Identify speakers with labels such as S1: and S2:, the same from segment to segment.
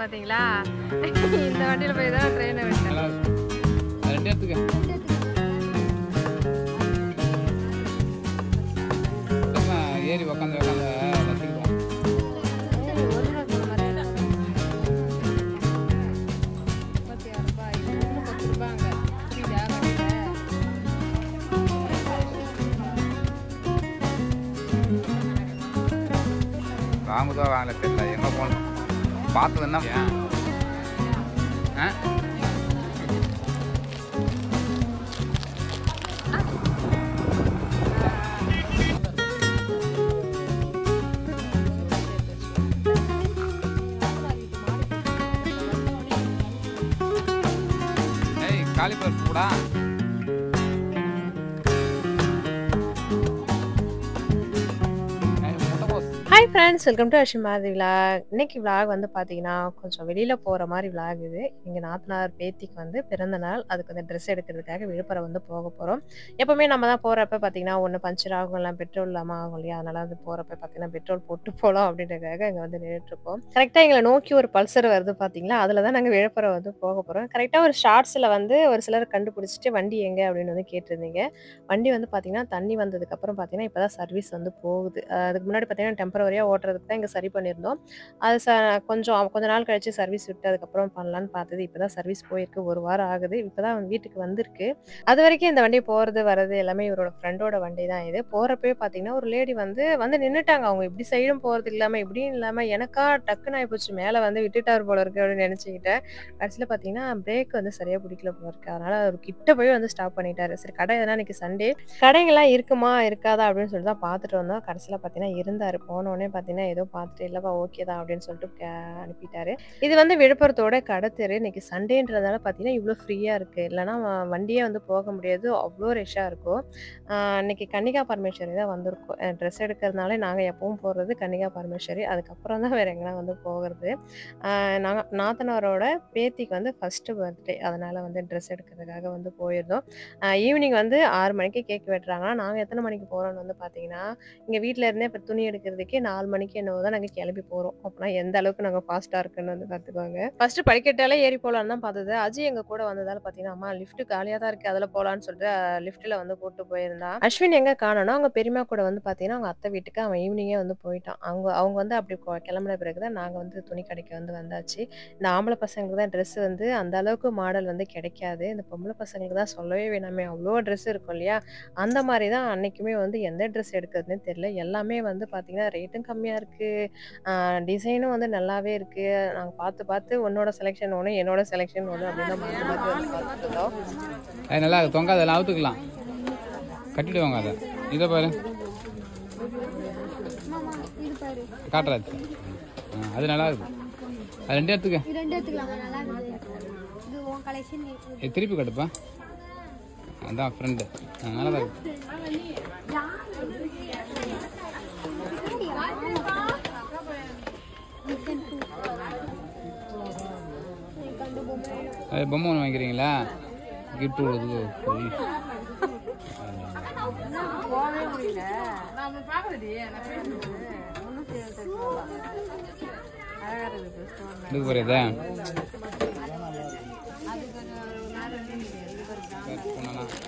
S1: பாத்தீங்களா? இந்த வண்டியில போய் தான் ட்ரெயினை விட்டேன்.
S2: ரெண்டு எடுத்துக்க. ஏறி உக்காந்து ரசிக்கலாம். வாங்குதோ வாங்கல தெரியல, எங்க போகணும் பார்த்ததுன்னா காலிபர் கூடா.
S1: Hi friends, welcome to Ashimathi vlog. இன்னைக்கு விலாக் வந்து பார்த்தீங்கன்னா கொஞ்சம் வெளியில் போகிற மாதிரி விலாக் இது. எங்கள் நாத்தனார் பேத்திக்கு வந்து பிறந்த நாள், அதுக்கு வந்து ட்ரெஸ் எடுக்கிறதுக்காக விழுப்புரம் வந்து போக போகிறோம். எப்போவுமே நம்ம தான் போகிறப்ப பார்த்தீங்கன்னா ஒன்று பஞ்சர் ஆகும், இல்லை பெட்ரோல் இல்லாமல் ஆகும் இல்லையா? அதனால் வந்து போகிறப்ப பார்த்தீங்கன்னா பெட்ரோல் போட்டு போகலாம் அப்படின்றதுக்காக இங்கே வந்து நின்றுட்டுருக்கோம். கரெக்டாக எங்களை நோக்கி ஒரு பல்சர் வருது பார்த்தீங்களா, அதில் தான் நாங்கள் விழுப்புரம் வந்து போக போகிறோம். கரெக்டாக ஒரு ஷார்ட்ஸில் வந்து ஒரு சிலர் கண்டுபிடிச்சிட்டு வண்டி எங்கே அப்படின்னு வந்து கேட்டிருந்தீங்க. வண்டி வந்து பார்த்தீங்கன்னா தண்ணி வந்ததுக்கப்புறம் பார்த்தீங்கன்னா இப்போ தான் சர்வீஸ் வந்து போகுது. அதுக்கு முன்னாடி பார்த்தீங்கன்னா டெம்பரவரியாக ஓட்டுறதுக்கு தான் இங்கே சரி பண்ணியிருந்தோம். அது கொஞ்ச நாள் கழிச்சு சர்வீஸ் விட்டு அதுக்கப்புறம் பண்ணலான்னு பார்த்தது. இப்போ தான் சர்வீஸ் போயிருக்கு. 1 வாரம் ஆகுது. இப்போ தான் வீட்டுக்கு வந்திருக்கு. அது வரைக்கும் இந்த வண்டி போகிறது வர்றது எல்லாமே இவரோட ஃப்ரெண்டோட வண்டி தான் இது. போகிறப்பவே பார்த்தீங்கன்னா ஒரு லேடி வந்து நின்னுட்டாங்க. அவங்க இப்படி சைடும் போகிறது இல்லாமல் இப்படியும் இல்லாமல் எனக்கா டக்குன்னு ஆகிப்போச்சு. மேலே வந்து விட்டுட்டார் போல இருக்கு அப்படின்னு நினச்சிக்கிட்டேன். கடைசியில் பார்த்தீங்கன்னா பிரேக் வந்து சரியாக பிடிக்கல போல இருக்கு. அதனால் அவர் கிட்ட போய் வந்து ஸ்டாப் பண்ணிட்டாரு. சரி, கடை எதனா இன்னைக்கு சண்டே கடைங்கள்லாம் இருக்குமா இருக்காதா அப்படின்னு சொல்லிட்டு தான் பார்த்துட்டு வந்தோம். கடைசியில் பார்த்தீங்கன்னா இருந்தார். போனோடனே பார்த்தீங்கன்னா ஏதோ பார்த்துட்டு இல்லைப்பா ஓகே தான் அப்படின்னு சொல்லிட்டு அனுப்பிட்டாரு. இது வந்து விழுப்புரத்தோட கடை தெரு. இன்னைக்கு சண்டேன்றதால பார்த்தீங்கன்னா இவ்வளோ ஃப்ரீயாக இருக்குது. இல்லைனா வண்டியே வந்து போக முடியாது, அவ்வளோ ரஷ்ஷாக இருக்கும். இன்னைக்கு கன்னிகா பரமேஸ்வரி தான் வந்திருக்கோம். ட்ரெஸ் எடுக்கிறதுனால நாங்கள் எப்பவும் போகிறது கன்னிகா பரமேஸ்வரி. அதுக்கப்புறம் தான் வேறு எங்கெல்லாம் வந்து போகிறது. நாங்கள் நாத்தனாரோட பேத்திக்கு வந்து ஃபஸ்ட்டு பர்த்டே, அதனால் வந்து ட்ரெஸ் எடுக்கிறதுக்காக வந்து போயிருந்தோம். ஈவினிங் வந்து 6 மணிக்கு கேக் வெட்டுறாங்கன்னா நாங்கள் எத்தனை மணிக்கு போகிறோம்னு வந்து பார்த்தீங்கன்னா இங்கே வீட்டில் இருந்தே இப்போ துணி எடுக்கிறதுக்கே 4 மணிக்கு என்னவோ தான் நாங்கள் கிளம்பி போகிறோம். அப்படின்னா எந்த அளவுக்கு நாங்கள் ஃபாஸ்ட்டாக இருக்குன்னு வந்து பார்த்துக்கோங்க. ஃபஸ்ட்டு படிக்கட்டாலே ஏறி போகலான்னு தான் பார்த்தது. அஜய் எங்கள் கூட வந்ததால் பார்த்தீங்கன்னா அம்மா லிஃப்ட் காலியாக தான் இருக்குது, அதில் போகலான்னு சொல்லிட்டு லிஃப்ட்டில் வந்து கூப்பிட்டு போயிருந்தா. அஸ்வின் எங்கே காணோன்னா அவங்க பெரியம்மா கூட வந்து பார்த்தீங்கன்னா அவங்க அத்தை வீட்டுக்கு அவன் ஈவினிங்கே வந்து போயிட்டான். அவங்க வந்து அப்படி கிளம்பின பிறகு தான் நாங்கள் வந்து துணி கடைக்கு வந்து வந்தாச்சு. இந்த ஆம்பளை பசங்களுக்கு தான் ட்ரெஸ் வந்து அந்த அளவுக்கு மாடல் வந்து கிடைக்காது. இந்த பொம்பளை பசங்களுக்கு தான் சொல்லவே வேணாமே, அவ்வளோ ட்ரெஸ் இருக்கும் இல்லையா? அந்த மாதிரி தான் அன்னைக்குமே வந்து எந்த ட்ரெஸ் எடுக்கிறதுனே தெரியல. எல்லாமே வந்து பார்த்தீங்கன்னா ரேட்டும் கம்மியாக இருக்குது, டிசைனும் வந்து நல்லாவே இருக்குது. நாங்கள் பார்த்து உன்னோட செலெக்ஷன் ஒன்று, என்னோட செலெக்ஷன் ஒன்று அப்படின்னு தான் பார்த்து வந்து பார்த்துருந்தோம்.
S2: அது நல்லா தொங்க, அதெல்லாம் அவுத்துக்கலாம், கட்டிடுவாங்க. அதை இதை பாரு காட்டுறாச்சு. அது நல்லா இருக்கு. அது ரெண்டு எடுத்துக்க. திருப்பி கட்டுப்பா. அதான் ஃப்ரெண்டு நல்லா தான் இருக்கு. அது பொம்மை ஒன்று வாங்கிக்கிறீங்களா? கிஃப்ட் கொடுக்குது. இதுக்கு போறதா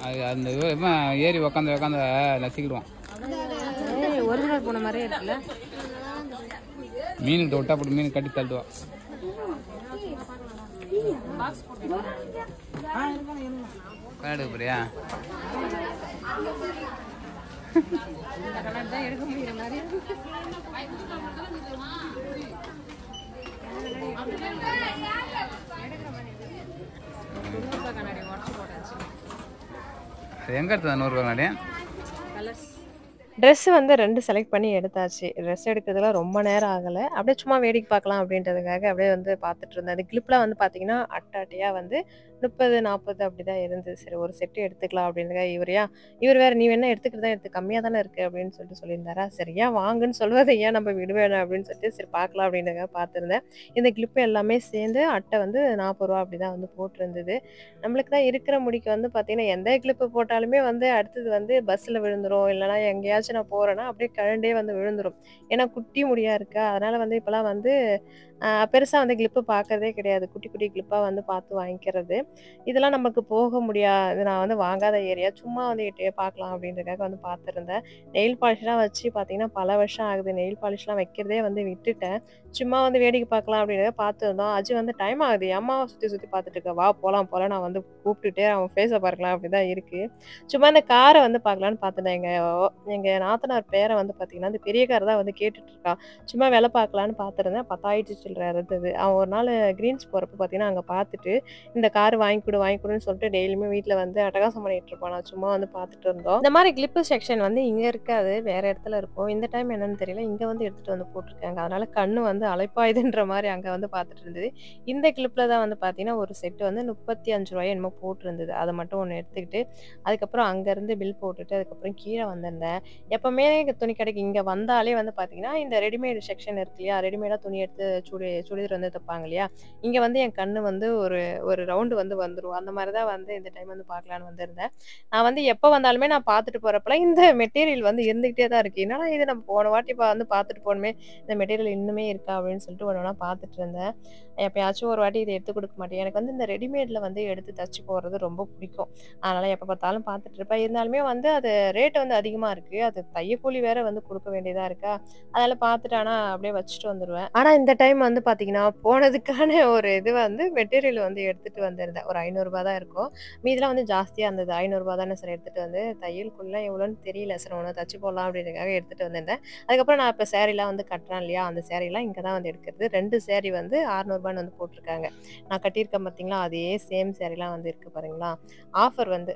S2: அது அந்த ஏறி உக்காந்து நசிக்கிடுவான்.
S1: ஒரிஜினல் போன மாதிரியே இருக்குல்ல.
S2: மீன் விட்டா போட்டு மீன் கட்டி தள்ளுவா. எடுக்க போறியா?
S1: எடுக்க முடியுற மாதிரி கண்ணாடி உடச்சு போட்டாச்சு.
S2: எங்க எடுத்தது 100 ரூபா கண்ணாடி?
S1: ட்ரெஸ் வந்து 2 செலக்ட் பண்ணி எடுத்தாச்சு. ட்ரெஸ் எடுக்கிறதுலாம் ரொம்ப நேரம் ஆகலை. அப்படியே சும்மா வேடிக்கை பார்க்கலாம் அப்படின்றதுக்காக அப்படியே வந்து பார்த்துட்டு இருந்தேன். அந்த கிளிப்லாம் வந்து பார்த்தீங்கன்னா அட்டையாக வந்து 30, 40 அப்படி தான் இருந்தது. சரி ஒரு செட்டு எடுத்துக்கலாம் அப்படின்றதுக்காக இவர் வேறு நீ வேணா எடுத்துக்கிறதா எடுத்து கம்மியாக தானே இருக்குது அப்படின்னு சொல்லிட்டு சொல்லியிருந்தாரா. சரியா வாங்குன்னு சொல்வதை ஏன் நம்ம விடுவேணும் அப்படின்னு சொல்லிட்டு சரி பார்க்கலாம் அப்படின்றதுக்காக பார்த்துருந்தேன். இந்த கிளிப்பு எல்லாமே சேர்ந்து அட்டை வந்து 40 ரூபா அப்படி தான் வந்து போட்டிருந்தது. நம்மளுக்கு தான் இருக்கிற முடிக்கு வந்து பார்த்தீங்கன்னா எந்த கிளிப்பு போட்டாலுமே வந்து அடுத்தது வந்து பஸ்ஸில் விழுந்துரும், இல்லைனா எங்கேயாச்சும் வச்சு நான் போறேன்னா, அப்படியே கழண்டே வந்து விழுந்துரும். ஏன்னா குட்டி முடியா இருக்கா. அதனால வந்து இப்பலாம் வந்து பெருசா வந்து கிளிப்பு பார்க்கறதே கிடையாது. குட்டி குட்டி கிளிப்பா வந்து பார்த்து வாங்கிக்கிறது. இதெல்லாம் நமக்கு போக முடியாது. நான் வந்து வாங்காத ஏரியா. சும்மா வந்து பார்க்கலாம் அப்படின்றதுக்காக வந்து பார்த்துருந்தேன். நெயில் பாலிஷ்லாம் வச்சு பார்த்தீங்கன்னா, பல வருஷம் ஆகுது. நெயில் பாலிஷ்லாம் வைக்கிறதே வந்து விட்டுட்டேன். சும்மா வந்து வேடிக்கை பார்க்கலாம் அப்படின்றத பார்த்துருந்தோம். அஜி வந்து டைம் ஆகுது. எம்மாவ சுத்தி சுத்தி பார்த்துட்டு இருக்கா. வா போலாம் போலாம் நான் வந்து கூப்பிட்டுட்டே அவன் ஃபேஸ பார்க்கலாம் அப்படிதான் இருக்கு. சும்மா இந்த கார வந்து பார்க்கலான்னு பார்த்துட்டேன். எங்க நாத்தனார் பேரன் வந்து பார்த்தீங்கன்னா, அந்த பெரிய கார் தான் வந்து கேட்டுட்டு இருக்கா. சும்மா வேலை பார்க்கலான்னு பார்த்துருந்தேன். 10,000 சில்லற இருந்தது. அவன் ஒரு நாள் கிரீன்ஸ் போறப்ப பார்த்தீங்கன்னா, அங்க பார்த்துட்டு, இந்த கார் வாங்கி குடு, வாங்கி குடுன்னு சொல்லிட்டு டெய்லியுமே வீட்ல வந்து அட்டகாசம் பண்ணிட்டு இருப்பான். நான் சும்மா வந்து பார்த்துட்டு இருந்தோம். இந்த மாரி கிளிப்பு செக்ஷன் வந்து இங்க இருக்காது. வேற இடத்துல இருக்கும். இந்த டைம் என்னன்னு தெரியல. இங்க வந்து எடுத்துட்டு வந்து போட்டுருக்காங்க. அதனால கண்ணு வந்து அலைப்பாயுதுன்ற மாரி அங்க வந்து பார்த்துட்டு இருந்தது. இந்த கிளிப்ல தான் வந்து பார்த்தீங்கன்னா, ஒரு செட் வந்து ரூ. 35 என்னமோ போட்டிருந்தது. அத மட்டும் ஒண்ணு எடுத்துக்கிட்டு, அதுக்கப்புறம் அங்கருந்து பில் போட்டுட்டு, அதுக்கப்புறம் கீழ வந்திருந்தேன். எப்பவுமே துணி கடைக்கு இங்க வந்தாலே வந்து பார்த்தீங்கன்னா, இந்த ரெடிமேட் செக்ஷன் இருக்கு இல்லையா? ரெடிமேடா துணி எடுத்து சுடிதார் வந்து தைப்பாங்க இல்லையா? இங்க வந்து என் கண்ணு வந்து ஒரு ஒரு ரவுண்டு வந்து வந்துரும். அந்த மாரி தான் வந்து இந்த டைம் வந்து பார்க்கலான்னு வந்திருந்தேன். நான் வந்து எப்ப வந்தாலுமே நான் பார்த்துட்டு போறப்பலாம் இந்த மெட்டீரியல் வந்து இருந்துகிட்டே தான் இருக்கு. என்னடா இது நம்ம போன வாட்டி வந்து பார்த்துட்டு போனோமே, இந்த மெட்டீரியல் இன்னுமே இருக்கா? அப்படின்னு சொல்லிட்டு ஒண்ணு ஒண்ணா பார்த்துட்டு இருந்தேன். எப்பயாச்சும் ஒரு வாட்டி இத எடுத்து குடுக்க மாட்டேன். எனக்கு வந்து இந்த ரெடிமேட்ல வந்து எடுத்து தச்சு போடுறது ரொம்ப பிடிக்கும். அதனால எப்ப பார்த்தாலும் பார்த்துட்டு இருப்பேன். இருந்தாலுமே வந்து அது ரேட் வந்து அதிகமா இருக்கு. அது தையக்கூலி வேற வந்து குடுக்க வேண்டியதா இருக்கா, அதனால பார்த்துட்டு ஆனா அப்படியே வச்சுட்டு வந்துருவேன். ஆனா இந்த டைம் வந்து பார்த்தீங்கன்னா, போனதுக்கான ஒரு இது வந்து மெட்டீரியல் வந்து எடுத்துட்டு வந்திருந்தேன். ஒரு ரூ. 500 தான் இருக்கும். மீதிலாம் வந்து ஜாஸ்தியா இருந்தது. ரூ. 500 தானே சரி எடுத்துட்டு வந்து தையல்குல்லாம் எவ்வளோன்னு தெரியல. சரி ஒண்ணு தச்சு போடலாம் அப்படின்றதுக்காக எடுத்துட்டு வந்திருந்தேன். அதுக்கப்புறம் நான் இப்ப சாரீலாம் வந்து கட்டுறேன் இல்லையா? அந்த சாரீலாம் இங்க தான் வந்து எடுக்கிறது. 2 சாரீ வந்து ரூ. 600 வந்து போட்டிருக்காங்க. நான் கட்டியிருக்கேன் பார்த்தீங்களா? அதே சேம் சாரீலாம் வந்து இருக்கு பாருங்களா? ஆஃபர் வந்து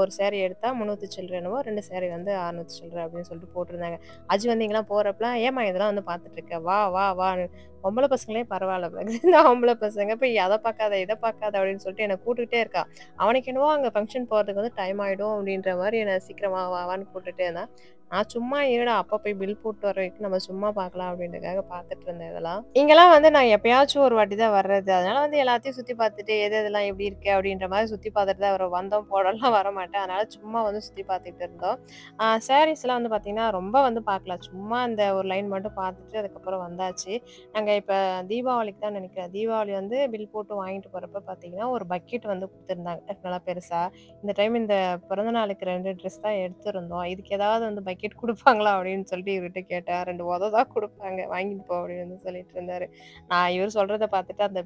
S1: ஒரு சாரீ எடுத்தா 300 சில்ற என்னமோ, 2 சாரீ வந்து 600 சில்ற அப்படின்னு சொல்லிட்டு போட்டிருந்தாங்க. அஜி வந்து இங்கலாம் போறப்பலாம், "ஏம்மா இதெல்லாம் வந்து பார்த்துட்டு இருக்க? வா, வா, வான்னு." பொம்பள பசங்களே பரவால்ல போல இருக்குது. இந்த ஆம்பள பசங்க போய் அத பார்க்காத, இத பார்க்காத அப்படின்னு சொல்லிட்டு என்ன கூட்டுட்டே இருக்கா. அவனுக்கு என்னவோ அங்க ஃபங்ஷன் போறதுக்கு வந்து டைம் ஆயிடும் அப்படின்ற மாரி என்ன சீக்கிரம் வா, வா, வான்னு கூட்டுட்டே இருந்தான். நான் சும்மா இருடா, அப்பா போய் பில் போட்டு வர வரைக்கும் நம்ம சும்மா பார்க்கலாம் அப்படின்றதுக்காக பார்த்துட்டு இருந்தேன் இதெல்லாம். இங்கலாம் வந்து நான் எப்பயாச்சும் ஒரு வாட்டி தான் வர்றது. அதனால வந்து எல்லாத்தையும் சுத்தி பார்த்துட்டு, எது எதெல்லாம் எப்படி இருக்கு அப்படின்ற மாரி சுத்தி பார்த்துட்டு தான் வந்தோம் போனோம்லாம் வரமாட்டேன். அதனால சும்மா வந்து சுத்தி பார்த்துட்டு இருந்தோம். சாரீஸ்லாம் வந்து பார்த்தீங்கன்னா, ரொம்ப வந்து பார்க்கல. சும்மா அந்த ஒரு லைன் மட்டும் பார்த்துட்டு அதுக்கப்புறம் வந்தாச்சு. நாங்க இப்ப தீபாவளிக்கு தான் நெனைக்கிறேன். தீபாவளி வந்து பில் போட்டு வாங்கிட்டு போறப்ப பார்த்தீங்கன்னா, ஒரு பக்கெட் வந்து குடுத்துருந்தாங்க. நல்லா பெருசா. இந்த டைம் இந்த பிறந்த நாளுக்கு 2 ட்ரெஸ் தான் எடுத்திருந்தோம். இதுக்கு ஏதாவது வந்து பக்கெட் குடுப்பாங்களா? அப்படின்னு சொல்லிட்டு இவர்ட்ட கேட்டேன். 2 தான் குடுப்பாங்க. வாங்கிட்டு போ அப்படின்னு வந்து சொல்லிட்டு இருந்தாரு. நான் இவரு சொல்றத பார்த்துட்டு அந்த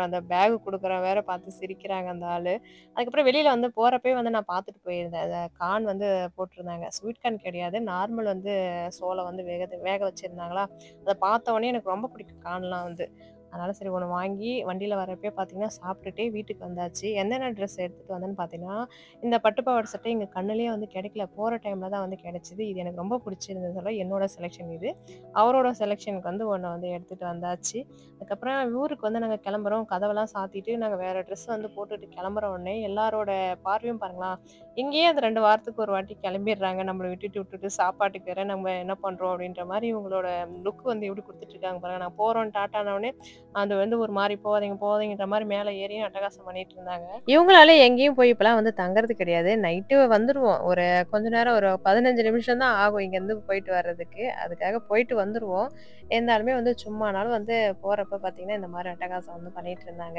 S1: அந்த பேக் குடுக்குறவன் வேற பார்த்து சிரிக்கிறாங்க அந்த ஆளு. அதுக்கப்புறம் வெளியில வந்து போறப்பயே வந்து நான் பார்த்துட்டு போயிருந்தேன். கார்ன் வந்து போட்டிருந்தாங்க. ஸ்வீட் கார்ன் கிடையாது. நார்மல் வந்து சோளம் வந்து வேக வச்சிருந்தாங்களா, அத பார்த்த உடனே எனக்கு ரொம்ப பிடிக்கும் கார்ன்லாம் வந்து. அதனால சரி ஒண்ணு வாங்கி வண்டியில வரப்பயே பார்த்தீங்கன்னா, சாப்பிட்டுட்டே வீட்டுக்கு வந்தாச்சு. என்னென்ன ட்ரெஸ் எடுத்துட்டு வந்தேன்னு பார்த்தீங்கன்னா, இந்த பட்டு பாவாடை சட்டை எங்க கண்ணுலயே வந்து கிடைக்கல. போற டைம்ல தான் வந்து கிடைச்சது. இது எனக்கு ரொம்ப பிடிச்சிருந்ததால என்னோட செலக்ஷன் இது. அவரோட செலக்ஷனுக்கு வந்து ஒண்ணு வந்து எடுத்துட்டு வந்தாச்சு. அதுக்கப்புறம் ஊருக்கு வந்து நாங்க கிளம்புறோம். கதவெல்லாம் சாத்திட்டு நாங்க வேற ட்ரெஸ் வந்து போட்டுட்டு கிளம்புற உடனே எல்லாரோட பார்வையும் பாருங்களேன், இங்கேயே அந்த 2 வாரத்துக்கு ஒரு வாட்டி கிளம்பிடுறாங்க. நம்மள விட்டுட்டு சாப்பாட்டுக்கு வேற நம்ம என்ன பண்றோம் அப்படின்ற மாரி இவங்களோட லுக் வந்து எப்படி குடுத்துட்டு இருக்காங்க பாருங்க. நாங்க போறோம் டாட்டான உடனே அது வந்து ஒரு மாரி போகாதீங்க, போகாதீங்கன்ற மாரி மேல ஏறியும் அட்டகாசம் பண்ணிட்டு இருந்தாங்க. இவங்களால எங்கேயும் போய் இப்பலாம் வந்து தங்குறது கிடையாது. நைட்டு வந்துருவோம். ஒரு கொஞ்ச நேரம் ஒரு 15 நிமிஷம் தான் ஆகும் இங்கேருந்து போயிட்டு வர்றதுக்கு. அதுக்காக போயிட்டு வந்துருவோம். இருந்தாலுமே வந்து சும்மானாலும் வந்து போறப்ப பார்த்தீங்கன்னா, இந்த மாரி அட்டகாசம் வந்து பண்ணிட்டு இருந்தாங்க.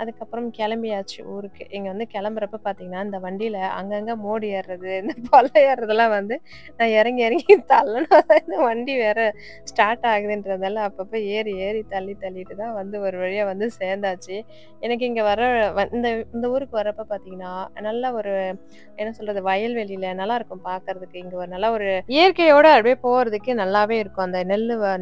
S1: அதுக்கப்புறம் கிளம்பியாச்சு ஊருக்கு. இங்க வந்து கிளம்புறப்ப பார்த்தீங்கன்னா, இந்த வண்டியில அங்கங்க மோடு ஏறுறது, இந்த பள்ளம் ஏறுறதெல்லாம் வந்து நான் இறங்கி இறங்கி தள்ளனா தான் இந்த வண்டி வேற ஸ்டார்ட் ஆகுதுன்றதால அப்பப்ப ஏறி ஏறி தள்ளிட்டு தான் வந்து ஒரு வழியா வந்து சேர்ந்தாச்சு. எனக்கு இங்க இந்த இந்த ஊருக்கு வரப்ப பார்த்தீங்கன்னா, நல்ல ஒரு என்ன சொல்றது வயல்வெளியில நல்லாருக்கும் பார்க்கறதுக்கு. இங்க ஒரு நல்ல ஒரு இயற்கையோட அப்படியே போறதுக்கு நல்லாவே இருக்கும். அந்த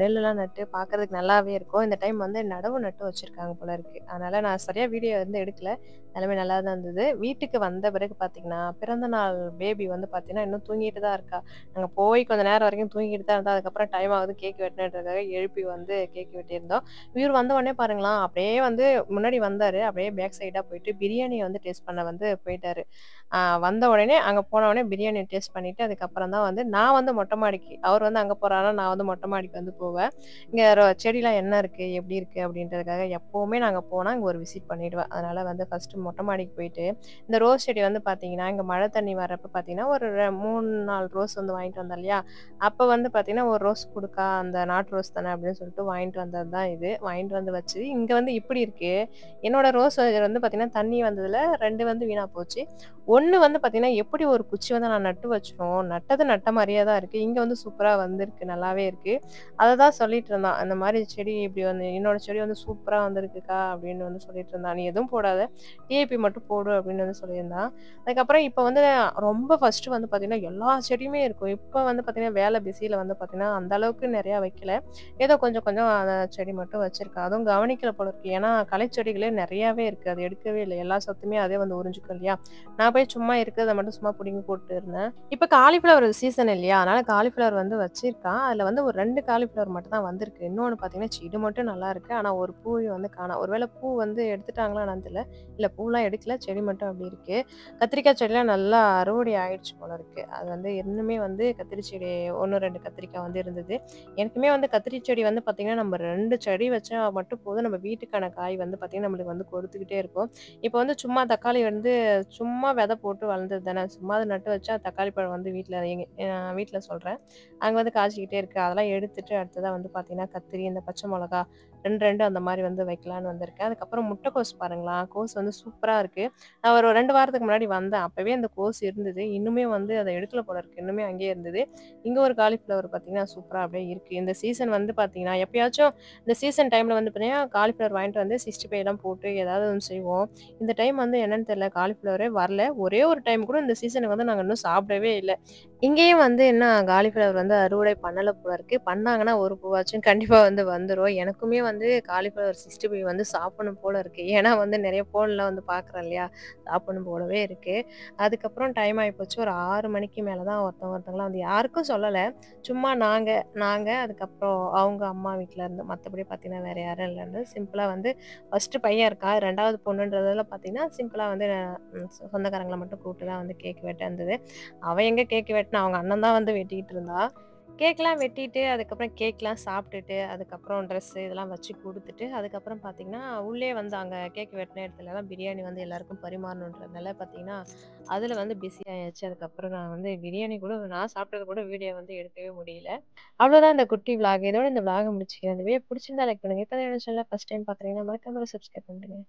S1: நெல்லுலாம் நட்டு பார்க்கறதுக்கு நல்லாவே இருக்கும். இந்த டைம் வந்து நடவு நட்டு வச்சிருக்காங்க போல இருக்கு. அதனால நான் சரியா வீடியோ வந்து எடுக்கல. எல்லாமே நல்லா தான் இருந்தது. வீட்டுக்கு வந்த பிறகு பார்த்தீங்கன்னா, பிறந்த நாள் பேபி வந்து பார்த்தீங்கன்னா, இன்னும் தூங்கிட்டு தான் இருக்கா. நாங்க போய் கொஞ்ச நேரம் வரைக்கும் தூங்கிட்டு தான் இருந்தா. அதுக்கப்புறம் டைம் ஆகுது கேக் வெட்டணுன்றதுக்காக எழுப்பி வந்து கேக் வெட்டியிருந்தோம். இவரு வந்த உடனே பாருங்களேன், அப்படியே வந்து முன்னாடி வந்தாரு. அப்படியே பேக் சைடா போயிட்டு பிரியாணிய வந்து டேஸ்ட் பண்ண வந்து போயிட்டாரு. வந்த உடனே அங்க போன உடனே பிரியாணிய டேஸ்ட் பண்ணிட்டு, அதுக்கப்புறம் தான் வந்து நான் வந்து மொட்டை மாடிக்கு அவர் வந்து அங்க போறாருன்னா, நான் வந்து மொட்டை மாடிக்கு வந்து போவேன். இங்க செடிலாம் என்ன இருக்கு? எப்படி இருக்கு? அப்படின்றதுக்காக எப்பவுமே நாங்க போனா இங்க ஒரு விசிட் பண்ணிடுவேன். அதனால வந்து ஃபர்ஸ்ட்டு மொட்டை மாடிக்கு போயிட்டு, இந்த ரோஸ் செடி வந்து பார்த்தீங்கன்னா, இங்க மழை தண்ணி வரப்ப பார்த்தீங்கன்னா, ஒரு 3, 4 ரோஸ் வந்து வாங்கிட்டு வந்தேன் இல்லையா? அப்ப வந்து பார்த்தீங்கன்னா, ஒரு ரோஸ் குடுக்கா, அந்த நாட்டு ரோஸ் தானே அப்படின்னு சொல்லிட்டு வாங்கிட்டு வந்தது தான் இது. வாங்கிட்டு வந்து வச்சு, இங்க வந்து இப்படி இருக்கு. என்னோட ரோஸ் வந்து பார்த்தீங்கன்னா, தண்ணி வந்ததுல 2 வந்து வீணா போச்சு. 1 வந்து பார்த்தீங்கன்னா, எப்படி ஒரு குச்சி வந்து நான் நட்டு வச்சனோ, நட்டது நட்ட மாரியே தான் இருக்கு. இங்க வந்து சூப்பரா வந்திருக்கு. நல்லாவே இருக்கு. அததான் சொல்லிட்டு இருந்தான். அந்த மாரி செடி இப்படி வந்து என்னோட செடி வந்து சூப்பரா வந்திருக்குக்கா அப்படின்னு வந்து சொல்லிட்டு இருந்தான். "நீ எதுவும் போடாத. டிஏபி மட்டும் போடு" அப்படின்னு வந்து சொல்லியிருந்தான். அதுக்கப்புறம் இப்ப வந்து ரொம்ப ஃபர்ஸ்ட்டு வந்து பார்த்தீங்கன்னா, எல்லா செடியுமே இருக்கும். இப்ப வந்து பார்த்தீங்கன்னா, வேலை பிஸியில வந்து பார்த்தீங்கன்னா, அந்த அளவுக்கு நெறையா வைக்கல. ஏதோ கொஞ்சம் கொஞ்சம் செடி மட்டும் வச்சிருக்கேன். அதுவும் கவனிக்கல போல இருக்கு. ஏன்னா, களைச்செடிகளே நெறையாவே இருக்கு. அது எடுக்கவே இல்ல. எல்லா சத்துமே அதே வந்து உறிஞ்சுக்கும் இல்லையா? நான் போய் சும்மா இருக்கிறத மட்டும் சும்மா புடுங்கி போட்டு இருந்தேன். இப்ப காலிஃப்ளவர் சீசன் இல்லையா? அதனால காலிஃப்ளவர் வந்து வச்சிருக்கான். அதுல வந்து ஒரு 2 காலிஃப்ளவர் மட்டும் தான் வந்திருக்கு. இன்னொன்னு பார்த்தீங்கன்னா, செடி மட்டும் நல்லா இருக்கு. ஆனா ஒரு பூ வந்து காணோம். ஒருவேள பூ வந்து எடுத்துட்டாங்களா என்னன்னு தெரியல. இல்ல பூலாம் எடுக்கல. செடி மட்டும் அப்படி இருக்கு. கத்திரிக்காய் செடிலாம் நல்லா அறுவடை ஆயிடுச்சு போல இருக்கு. அது வந்து இன்னுமே வந்து கத்திரி செடி 1, 2 கத்திரிக்காய் வந்து இருந்தது. எனக்குமே வந்து கத்திரி செடி வந்து பார்த்தீங்கன்னா, நம்ம 2 செடி வச்சா மட்டும் போதும். நம்ம வீட்டுக்கான காய் வந்து பார்த்தீங்கன்னா, நம்மளுக்கு வந்து கொடுத்துக்கிட்டே இருக்கும். இப்போ வந்து சும்மா தக்காளி வந்து சும்மா விதை போட்டு வளர்ந்தது தானே. சும்மா அத நட்டு வச்சா தக்காளி பழம் வந்து வீட்ல எங்க வீட்ல சொல்றேன். அங்க வந்து காய்ச்சிக்கிட்டே இருக்கு. அதெல்லாம் எடுத்துட்டு அடுத்ததா வந்து பார்த்தீங்கன்னா, கத்திரி, இந்த பச்சை மொளகா 2, 2 அந்த மாரி வந்து வைக்கலான்னு வந்திருக்கேன். அதுக்கப்புறம் முட்டைக்கோஸ் பாருங்களேன். கோஸ் வந்து சூப்பரா இருக்கு. நான் ஒரு 2 வாரத்துக்கு முன்னாடி வந்தேன். அப்பவே அந்த கோஸ் இருந்தது. இன்னுமே வந்து அத எடுக்கல போல இருக்கு. இன்னுமே அங்கேயே இருந்தது. இங்க ஒரு காலிஃப்ளவர் பார்த்தீங்கன்னா, சூப்பரா அப்படியே இருக்கு. இந்த சீசன் வந்து பார்த்தீங்கன்னா, எப்பயாச்சும் இந்த சீசன் டைம்ல வந்து பார்த்தீங்கன்னா, காலிஃப்ளவர் வாங்கிட்டு வந்து 65லாம் போட்டு ஏதாவது ஒண்ணு செய்வோம். இந்த டைம் வந்து என்னன்னு தெரியல, காலிஃப்ளவரே வரல. ஒரே ஒரு டைம் கூட இந்த சீசனுக்கு வந்து நாங்க இன்னும் சாப்பிடவே இல்ல. இங்கேயும் வந்து என்ன காலிஃப்ளவர் வந்து அறுவடை பண்ணல போல இருக்கு. பண்ணாங்கன்னா ஒரு பூவாச்சும் கண்டிப்பா வந்து வந்துரும். எனக்குமே வந்து காலிஃப்ளவர் 65 வந்து சாப்பிடணும் போல இருக்கு. ஏன்னா வந்து நெறைய ஃபோன்ல வந்து பார்க்குறேன் இல்லையா? சாப்பிடணும் போலவே இருக்கு. அதுக்கப்புறம் டைம் ஆயிப்போச்சு. ஒரு 6 மணிக்கு மேல தான் ஒருத்தவங்கலாம் வந்து யாருக்கும் சொல்லல. சும்மா நாங்க நாங்க அதுக்கப்புறம் அவங்க அம்மா வீட்ல இருந்து மத்தபடி பார்த்தீங்கன்னா, வேற யாரும் இல்லன்னு சிம்பிளா வந்து ஃபர்ஸ்ட்டு பையன் இருக்கான். 2வது பொண்ணுன்றதால பார்த்தீங்கன்னா, சிம்பிளா வந்து சொந்தக்காரங்கள மட்டும் கூப்பிட்டு தான் வந்து கேக் வெட்ட இருந்தது. அவ எங்க கேக் வெட்டுனா, அவங்க அண்ணன் தான் வந்து வெட்டிக்கிட்டு இருந்தா. கேக்லாம் வெட்டிட்டு, அதுக்கப்புறம் கேக்லாம் சாப்பிட்டுட்டு, அதுக்கப்புறம் ட்ரெஸ்ஸு இதெல்லாம் வச்சு குடுத்துட்டு, அதுக்கப்புறம் பார்த்தீங்கன்னா, உள்ளே வந்து அங்க கேக் வெட்டின இடத்துலலாம் பிரியாணி வந்து எல்லாருக்கும் பரிமாறணுன்றதுனால பார்த்தீங்கன்னா, அதுல வந்து பிஸி ஆயாச்சு. அதுக்கப்புறம் நான் வந்து பிரியாணி கூட நான் சாப்பிட்டது கூட வீடியோ வந்து எடுக்கவே முடியல. அவ்வளோதான் இந்த குட்டி விளாக். இதோட இந்த விளாக முடிச்சுக்கிறேன். இந்த வீடியோ புடிச்சிருந்தா லைக் பண்ணுங்க. இப்ப தான் என்னோட சேனல ஃபர்ஸ்ட் டைம் பார்க்குறீங்கன்னா, மறக்காம சப்ஸ்கிரைப் பண்ணிடுங்க.